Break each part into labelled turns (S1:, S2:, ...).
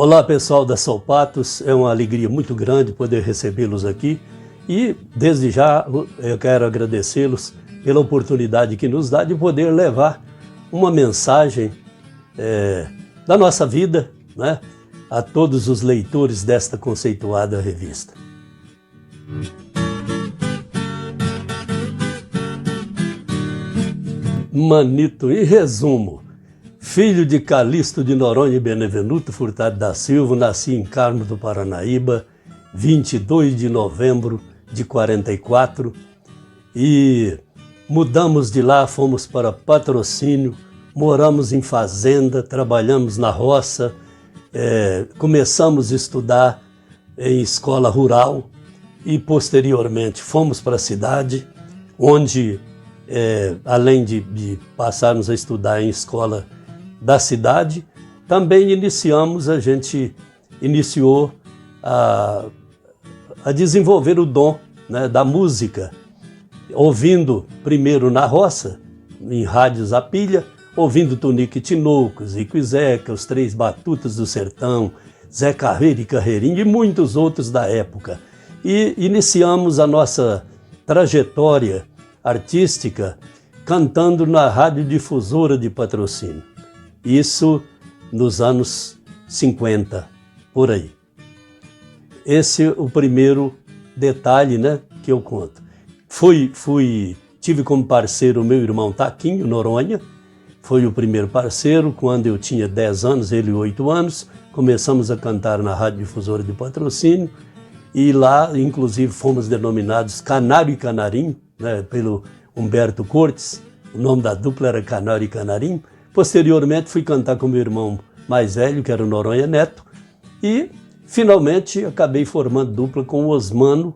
S1: Olá pessoal da Solpatos, é uma alegria muito grande poder recebê-los aqui e desde já eu quero agradecê-los pela oportunidade que nos dá de poder levar uma mensagem da nossa vida, né, a todos os leitores desta conceituada revista. Manito, em resumo, filho de Calixto de Noronha e Benevenuto Furtado da Silva, nasci em Carmo do Paranaíba, 22 de novembro de 44, e mudamos de lá, fomos para Patrocínio, moramos em fazenda, trabalhamos na roça, começamos a estudar em escola rural e posteriormente fomos para a cidade, onde além de passarmos a estudar em escola da cidade, também a gente iniciou a desenvolver o dom, né, da música, ouvindo primeiro na roça, em rádios a pilha, ouvindo Tonico e Tinoco, Zico e Zeca, os Três Batutas do Sertão, Zé Carreiro e Carreirinho e muitos outros da época. E iniciamos a nossa trajetória artística cantando na radiodifusora de Patrocínio. Isso nos anos 50, por aí. Esse é o primeiro detalhe, né, que eu conto. Tive como parceiro o meu irmão Taquinho Noronha, foi o primeiro parceiro. Quando eu tinha 10 anos, ele 8 anos, começamos a cantar na radiodifusora de Patrocínio e lá, inclusive, fomos denominados Canário e Canarim, né, pelo Humberto Cortes. O nome da dupla era Canário e Canarim. Posteriormente fui cantar com meu irmão mais velho, que era o Noronha Neto, e finalmente acabei formando dupla com o Osmano,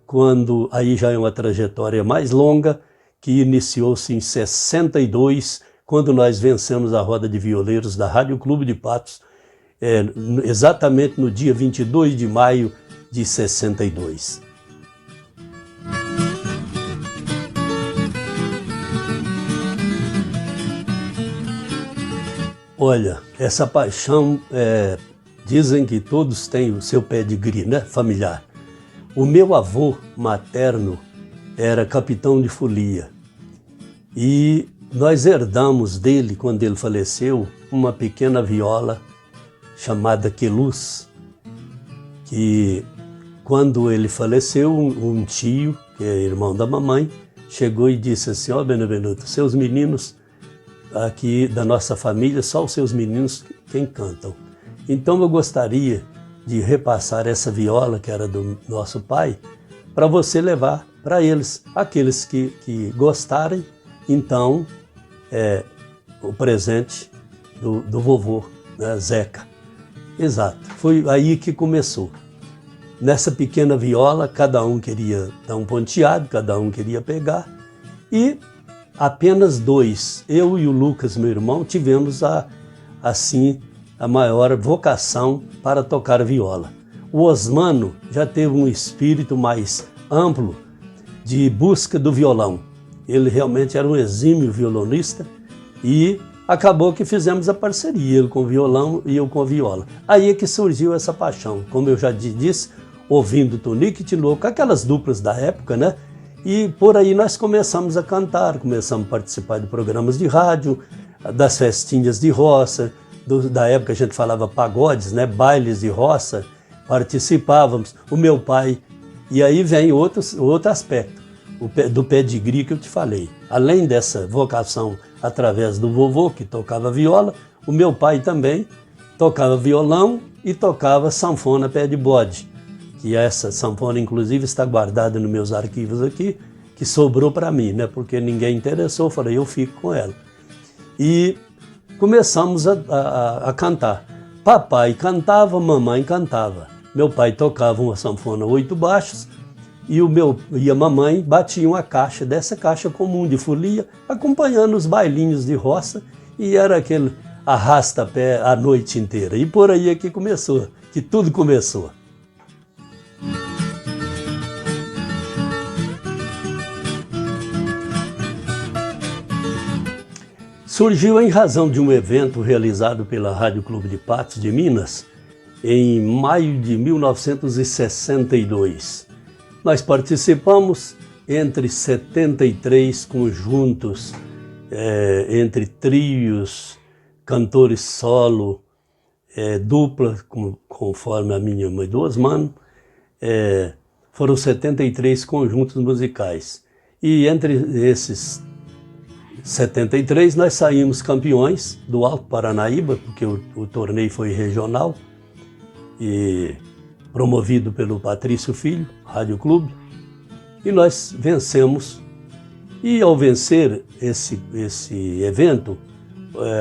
S1: quando aí já é uma trajetória mais longa, que iniciou-se em 62, quando nós vencemos a roda de violeiros da Rádio Clube de Patos, exatamente no dia 22 de maio de 62. Olha, essa paixão, dizem que todos têm o seu pedigree, né, familiar. O meu avô materno era capitão de folia e nós herdamos dele, quando ele faleceu, uma pequena viola chamada Queluz, que quando ele faleceu, um tio, que é irmão da mamãe, chegou e disse assim: ó, Benevenuto, seus meninos aqui da nossa família, só os seus meninos quem cantam. Então eu gostaria de repassar essa viola, que era do nosso pai, para você levar para eles, aqueles que gostarem. Então, o presente do vovô, né, Zeca. Exato, foi aí que começou. Nessa pequena viola, cada um queria dar um ponteado, cada um queria pegar, e apenas dois, eu e o Lucas, meu irmão, tivemos a maior vocação para tocar viola. O Osmano já teve um espírito mais amplo de busca do violão. Ele realmente era um exímio violonista e acabou que fizemos a parceria, ele com o violão e eu com a viola. Aí é que surgiu essa paixão, como eu já disse, ouvindo Tonico e Tinoco, aquelas duplas da época, né? E por aí nós começamos a cantar, começamos a participar de programas de rádio, das festinhas de roça, da época a gente falava pagodes, né, bailes de roça, participávamos, o meu pai. E aí vem outro aspecto, do pedigree que eu te falei. Além dessa vocação através do vovô, que tocava viola, o meu pai também tocava violão e tocava sanfona pé de bode. E essa sanfona, inclusive, está guardada nos meus arquivos aqui, que sobrou para mim, né? Porque ninguém interessou, falei, eu fico com ela. E começamos a cantar. Papai cantava, mamãe cantava. Meu pai tocava uma sanfona 8 baixos e a mamãe batia uma caixa, dessa caixa comum de folia, acompanhando os bailinhos de roça, e era aquele arrasta-pé a noite inteira. E por aí é que começou, que tudo começou. Surgiu em razão de um evento realizado pela Rádio Clube de Patos de Minas, em maio de 1962. Nós participamos entre 73 conjuntos, entre trios, cantores solo, dupla, conforme a minha mãe do Osmano, foram 73 conjuntos musicais. E entre esses 73 nós saímos campeões do Alto Paranaíba, porque o torneio foi regional, e promovido pelo Patrício Filho, Rádio Clube, e nós vencemos. E ao vencer esse evento,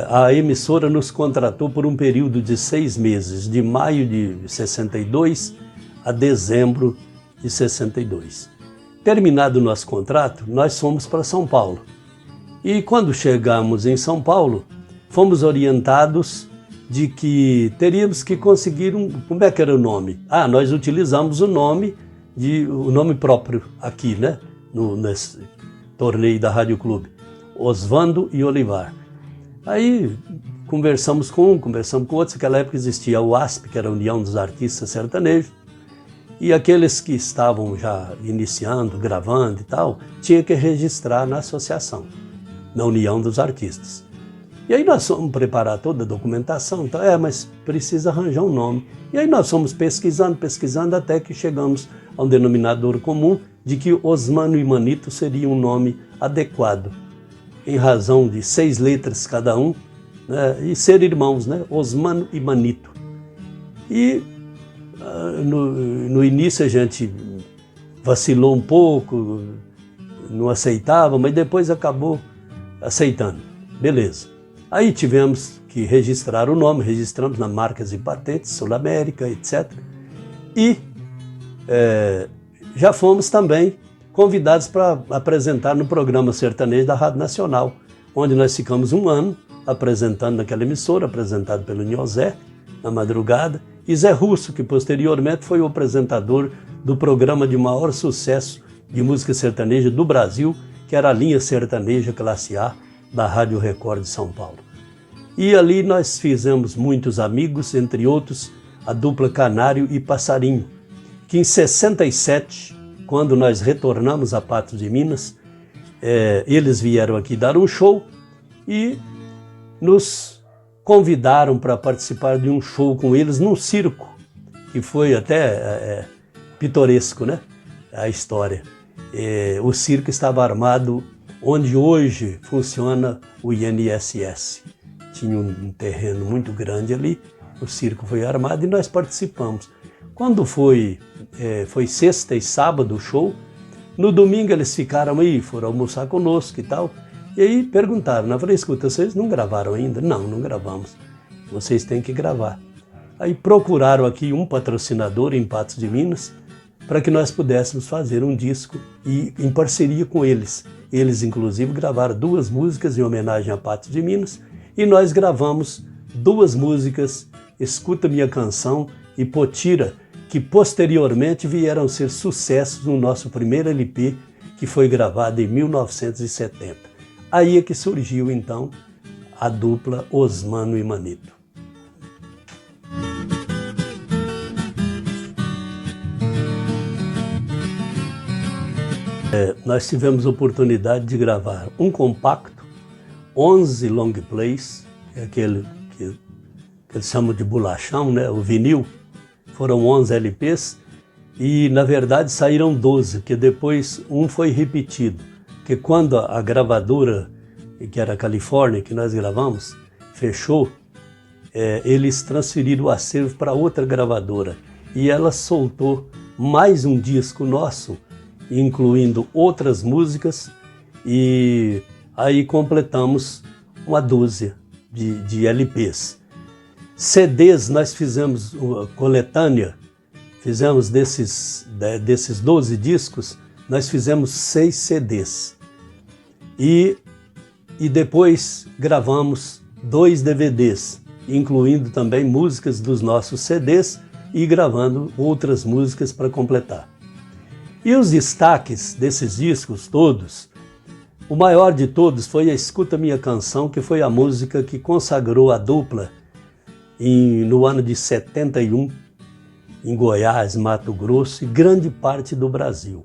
S1: a emissora nos contratou por um período de 6 meses, de maio de 62 a dezembro de 62. Terminado o nosso contrato, nós fomos para São Paulo. E quando chegamos em São Paulo, fomos orientados de que teríamos que conseguir como é que era o nome? Nós utilizamos o nome próprio aqui, né? Nesse torneio da Rádio Clube, Osvando e Olivar. Aí conversamos com um, conversamos com outro. Naquela época existia a UASP, que era a União dos Artistas Sertanejos, e aqueles que estavam já iniciando, gravando e tal, tinha que registrar na associação, na União dos Artistas. E aí nós fomos preparar toda a documentação, então, mas precisa arranjar um nome. E aí nós fomos pesquisando, até que chegamos a um denominador comum de que Osmano e Manito seria um nome adequado, em razão de 6 letras cada um, né, e ser irmãos, né, Osmano e Manito. E no início a gente vacilou um pouco, não aceitava, mas depois acabou aceitando. Beleza. Aí tivemos que registrar o nome, registramos na Marcas e Patentes, Sul América, etc. E já fomos também convidados para apresentar no programa sertanejo da Rádio Nacional, onde nós ficamos um ano apresentando naquela emissora, apresentado pelo Nhozé, na madrugada, e Zé Russo, que posteriormente foi o apresentador do programa de maior sucesso de música sertaneja do Brasil, que era a linha sertaneja classe A da Rádio Record de São Paulo. E ali nós fizemos muitos amigos, entre outros a dupla Canário e Passarinho, que em 67, quando nós retornamos a Patos de Minas, eles vieram aqui dar um show e nos convidaram para participar de um show com eles num circo, que foi até pitoresco, né? A história. O circo estava armado onde hoje funciona o INSS. Tinha um terreno muito grande ali, o circo foi armado e nós participamos. Quando foi sexta e sábado o show, no domingo eles ficaram aí, foram almoçar conosco e tal, e aí perguntaram, eu falei, escuta, vocês não gravaram ainda? Não gravamos, vocês têm que gravar. Aí procuraram aqui um patrocinador em Patos de Minas, para que nós pudéssemos fazer um disco e em parceria com eles. Eles, inclusive, gravaram 2 músicas em homenagem a Patos de Minas e nós gravamos 2 músicas, Escuta Minha Canção e Potira, que posteriormente vieram ser sucessos no nosso primeiro LP, que foi gravado em 1970. Aí é que surgiu, então, a dupla Osmano e Manito. Nós tivemos a oportunidade de gravar um compacto, 11 long plays, aquele que eles chamam de bolachão, né? O vinil. Foram 11 LPs e, na verdade, saíram 12, porque depois um foi repetido. Porque quando a gravadora, que era a Califórnia, que nós gravamos, fechou, eles transferiram o acervo para outra gravadora. E ela soltou mais um disco nosso, incluindo outras músicas, e aí completamos uma dúzia de LPs. CDs, nós fizemos uma coletânea, fizemos desses 12 discos, nós fizemos 6 CDs. E depois gravamos 2 DVDs, incluindo também músicas dos nossos CDs e gravando outras músicas para completar. E os destaques desses discos todos, o maior de todos foi a Escuta Minha Canção, que foi a música que consagrou a dupla no ano de 71, em Goiás, Mato Grosso e grande parte do Brasil.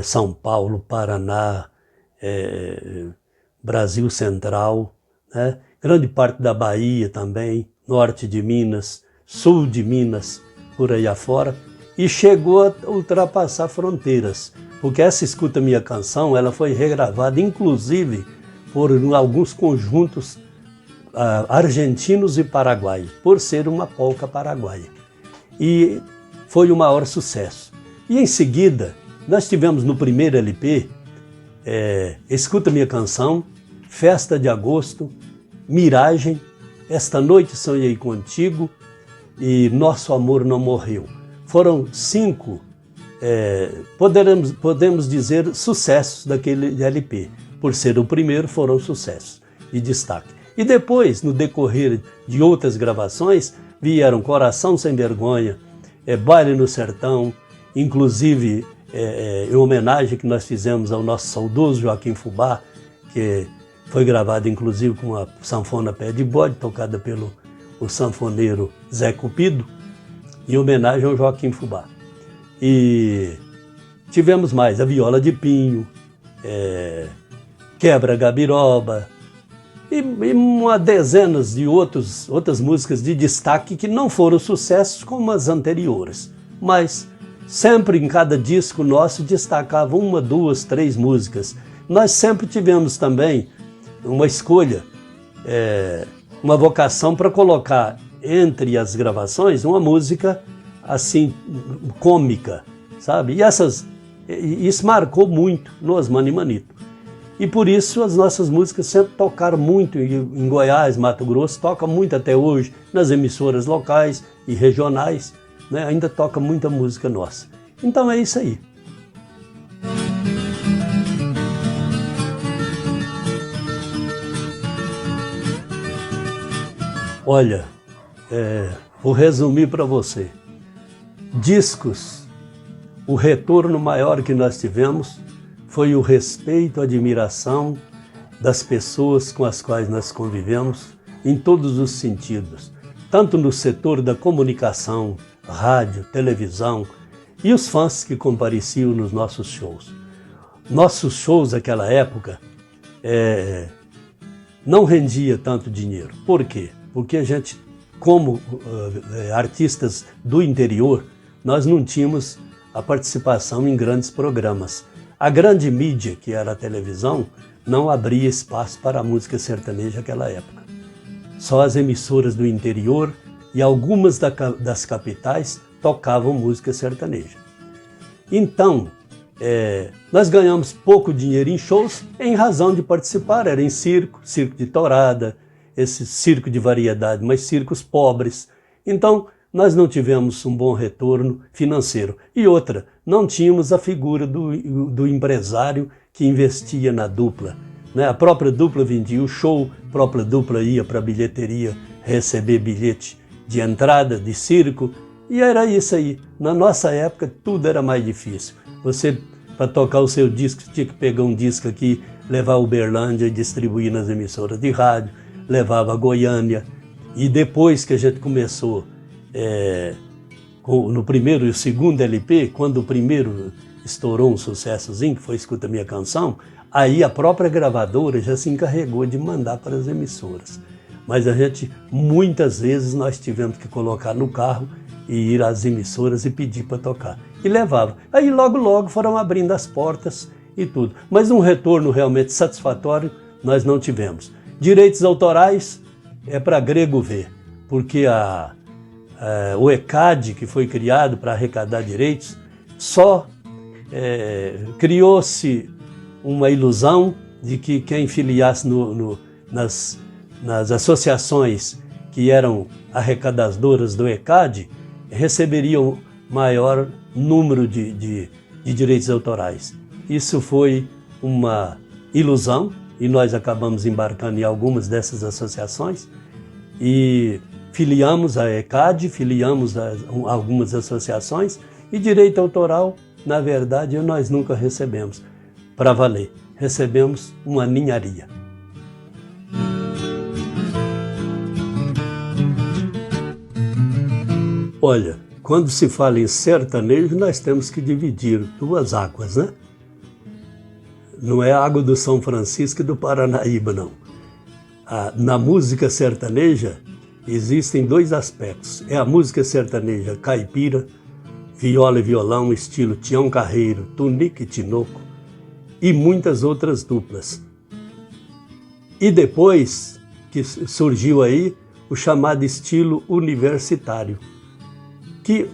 S1: São Paulo, Paraná, Brasil Central, né? Grande parte da Bahia também, norte de Minas, sul de Minas, por aí afora, e chegou a ultrapassar fronteiras, porque essa Escuta Minha Canção ela foi regravada inclusive por alguns conjuntos argentinos e paraguaios, por ser uma polca paraguaia. E foi o maior sucesso. E em seguida, nós tivemos no primeiro LP, Escuta Minha Canção, Festa de Agosto, Miragem, Esta Noite Sonhei Contigo e Nosso Amor Não Morreu. Foram 5, podemos dizer, sucessos daquele LP. Por ser o primeiro, foram sucessos de destaque. E depois, no decorrer de outras gravações, vieram Coração Sem Vergonha, Baile no Sertão, inclusive em homenagem que nós fizemos ao nosso saudoso Joaquim Fubá, que foi gravado inclusive com a sanfona Pé de Bode, tocada pelo sanfoneiro Zé Cupido, em homenagem ao Joaquim Fubá. E tivemos mais a Viola de Pinho, Quebra Gabiroba, e uma dezenas de outras músicas de destaque que não foram sucessos como as anteriores, mas sempre em cada disco nosso destacava 1, 2, 3 músicas. Nós sempre tivemos também uma escolha, uma vocação para colocar entre as gravações uma música assim cômica, sabe? E isso marcou muito no Osmani e Manito. E por isso as nossas músicas sempre tocaram muito em Goiás, Mato Grosso, toca muito até hoje nas emissoras locais e regionais, né? Ainda toca muita música nossa. Então é isso aí. Olha, vou resumir para você. Discos, o retorno maior que nós tivemos foi o respeito, a admiração das pessoas com as quais nós convivemos em todos os sentidos, tanto no setor da comunicação, rádio, televisão e os fãs que compareciam nos nossos shows. Nossos shows naquela época não rendia tanto dinheiro. Por quê? Porque a gente, como artistas do interior, nós não tínhamos a participação em grandes programas. A grande mídia, que era a televisão, não abria espaço para a música sertaneja naquela época. Só as emissoras do interior e algumas das capitais tocavam música sertaneja. Então, nós ganhamos pouco dinheiro em shows em razão de participar. Era em circo de tourada, esse circo de variedade, mas circos pobres. Então, nós não tivemos um bom retorno financeiro. E outra, não tínhamos a figura do empresário que investia na dupla, né? A própria dupla vendia o show, a própria dupla ia para a bilheteria receber bilhete de entrada, de circo, e era isso aí. Na nossa época, tudo era mais difícil. Você, para tocar o seu disco, tinha que pegar um disco aqui, levar a Uberlândia e distribuir nas emissoras de rádio, levava a Goiânia. E depois que a gente começou no primeiro e o segundo LP, quando o primeiro estourou um sucessozinho, que foi Escuta Minha Canção, aí a própria gravadora já se encarregou de mandar para as emissoras. Mas a gente, muitas vezes, nós tivemos que colocar no carro e ir às emissoras e pedir para tocar. E levava. Aí logo foram abrindo as portas e tudo. Mas um retorno realmente satisfatório nós não tivemos. Direitos autorais é para grego ver, porque o ECAD, que foi criado para arrecadar direitos, só criou-se uma ilusão de que quem filiasse nas associações que eram arrecadadoras do ECAD receberiam maior número de direitos autorais. Isso foi uma ilusão e nós acabamos embarcando em algumas dessas associações e filiamos a ECAD, filiamos a algumas associações e direito autoral, na verdade, nós nunca recebemos para valer. Recebemos uma ninharia. Olha, quando se fala em sertanejo, nós temos que dividir duas águas, né? Não é a água do São Francisco e do Paranaíba, não. Na música sertaneja, existem dois aspectos. É a música sertaneja caipira, viola e violão, estilo Tião Carreiro, Tunique e Tinoco, e muitas outras duplas. E depois que surgiu aí o chamado estilo universitário, que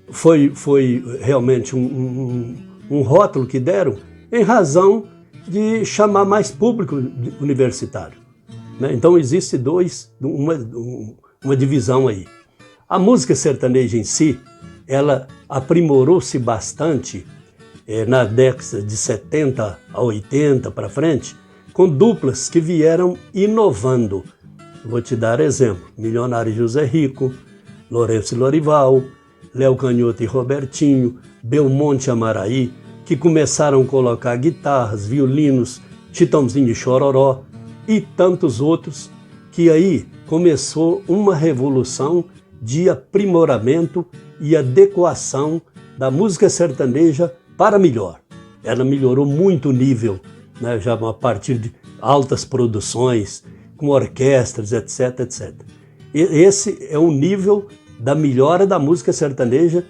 S1: foi realmente um rótulo que deram em razão de chamar mais público universitário, né? Então existe uma divisão aí. A música sertaneja em si, ela aprimorou-se bastante na década de 70 a 80 para frente, com duplas que vieram inovando. Vou te dar exemplo: Milionário José Rico, Lourenço e Lorival, Léo Canhoto e Robertinho, Belmonte e Amaraí, que começaram a colocar guitarras, violinos, Chitãozinho e Chororó e tantos outros, que aí começou uma revolução de aprimoramento e adequação da música sertaneja para melhor. Ela melhorou muito o nível, né, já a partir de altas produções, com orquestras, etc, etc. E esse é o nível da melhora da música sertaneja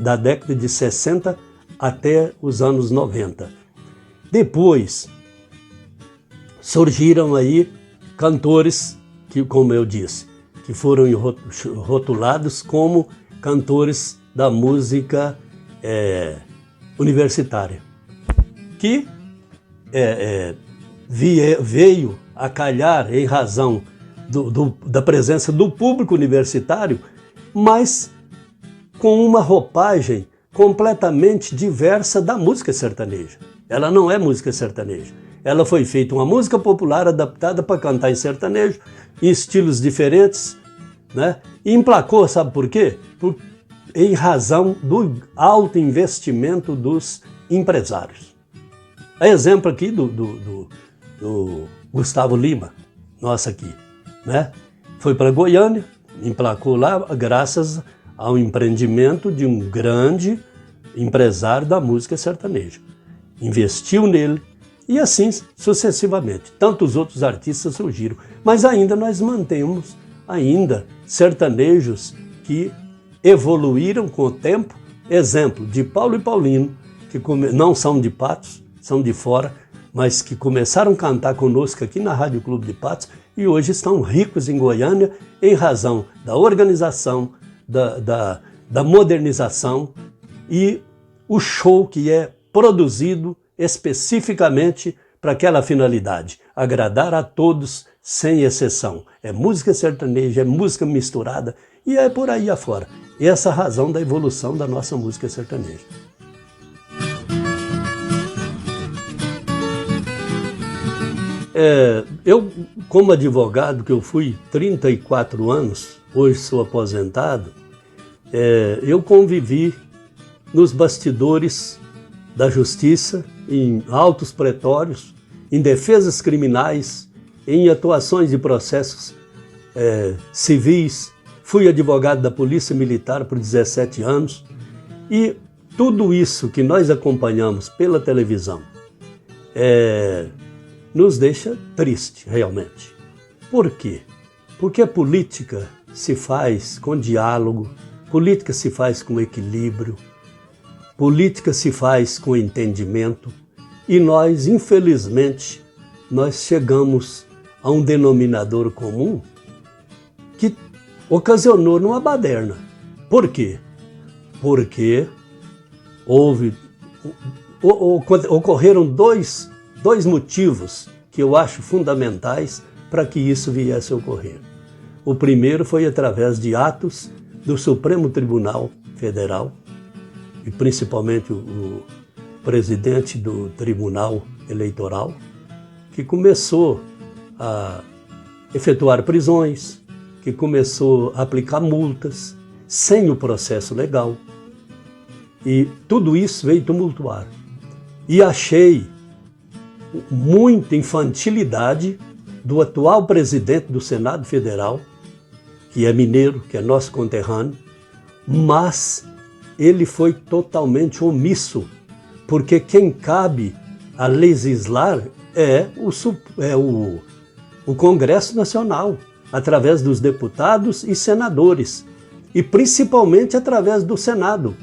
S1: da década de 60 até os anos 90. Depois surgiram aí cantores que, como eu disse, que foram rotulados como cantores da música universitária, que veio a calhar em razão da presença do público universitário, mas com uma roupagem completamente diversa da música sertaneja. Ela não é música sertaneja. Ela foi feita uma música popular adaptada para cantar em sertanejo, em estilos diferentes, né? E emplacou, sabe por quê? Em razão do alto investimento dos empresários. É exemplo aqui do Gustavo Lima, nosso aqui, né? Foi para Goiânia, emplacou lá graças ao empreendimento de um grande empresário da música sertaneja. Investiu nele e assim sucessivamente. Tantos outros artistas surgiram, mas ainda nós mantemos sertanejos que evoluíram com o tempo. Exemplo de Paulo e Paulino, que não são de Patos, são de fora, mas que começaram a cantar conosco aqui na Rádio Clube de Patos e hoje estão ricos em Goiânia em razão da organização, da modernização e o show que é produzido especificamente para aquela finalidade, agradar a todos sem exceção. É música sertaneja, é música misturada e é por aí afora. E essa é a razão da evolução da nossa música sertaneja. Eu, como advogado, que eu fui 34 anos, hoje sou aposentado, eu convivi nos bastidores da justiça, em autos pretórios, em defesas criminais, em atuações de processos civis. Fui advogado da Polícia Militar por 17 anos e tudo isso que nós acompanhamos pela televisão nos deixa triste, realmente. Por quê? Porque a política se faz com diálogo, política se faz com equilíbrio, política se faz com entendimento e nós, infelizmente, nós chegamos a um denominador comum que ocasionou numa baderna. Por quê? Porque ocorreram dois motivos que eu acho fundamentais para que isso viesse a ocorrer. O primeiro foi através de atos do Supremo Tribunal Federal, e principalmente o presidente do Tribunal Eleitoral, que começou a efetuar prisões, que começou a aplicar multas sem o processo legal. E tudo isso veio tumultuar. E achei muita infantilidade do atual presidente do Senado Federal, que é mineiro, que é nosso conterrâneo, mas ele foi totalmente omisso, porque quem cabe a legislar é o Congresso Nacional, através dos deputados e senadores, e principalmente através do Senado.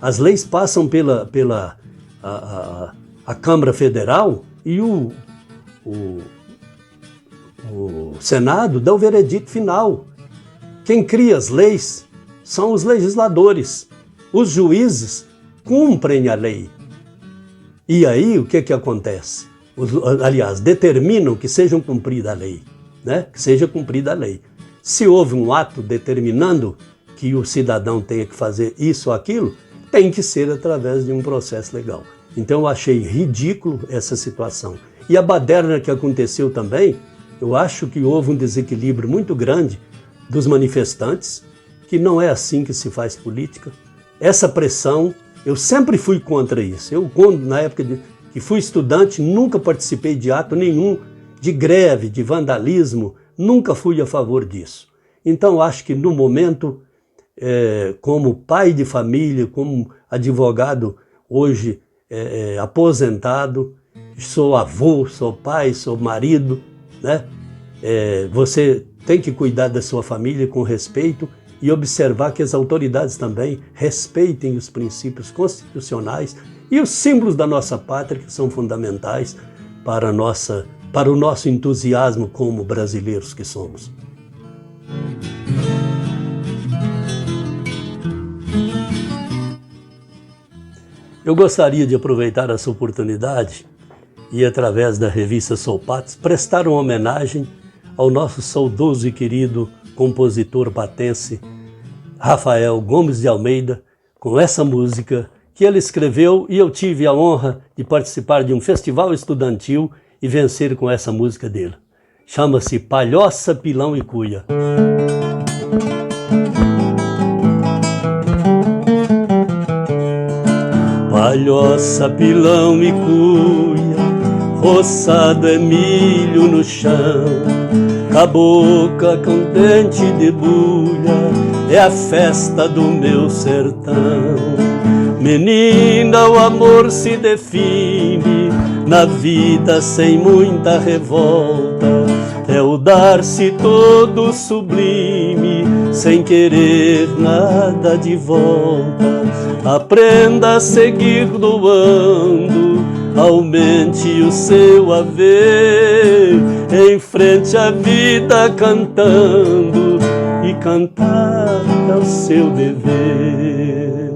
S1: As leis passam pela Câmara Federal e o Senado dá o veredito final. Quem cria as leis são os legisladores. Os juízes cumprem a lei. E aí o que acontece? Aliás, determinam que seja cumprida a lei, né? Que seja cumprida a lei. Se houve um ato determinando que o cidadão tenha que fazer isso ou aquilo, tem que ser através de um processo legal. Então eu achei ridículo essa situação. E a baderna que aconteceu também, eu acho que houve um desequilíbrio muito grande dos manifestantes, que não é assim que se faz política. Essa pressão, eu sempre fui contra isso. Eu, na época que fui estudante, nunca participei de ato nenhum, de greve, de vandalismo, nunca fui a favor disso. Então acho que no momento, como pai de família, como advogado hoje aposentado, sou avô, sou pai, sou marido, né? Você tem que cuidar da sua família com respeito e observar que as autoridades também respeitem os princípios constitucionais e os símbolos da nossa pátria, que são fundamentais para o nosso entusiasmo como brasileiros que somos. Eu gostaria de aproveitar essa oportunidade e, através da revista Sou Patos, prestar uma homenagem ao nosso saudoso e querido compositor patense Rafael Gomes de Almeida, com essa música que ele escreveu, e eu tive a honra de participar de um festival estudantil e vencer com essa música dele. Chama-se Palhoça, Pilão e Cuia. Palhoça, pilão e cuia, roçado é milho no chão, cabocla com dente de bulha, é a festa do meu sertão. Menina, o amor se define na vida sem muita revolta, é o dar-se todo sublime, sem querer nada de volta. Aprenda a seguir doando, aumente o seu haver, enfrente a vida cantando, e cantar é o seu dever.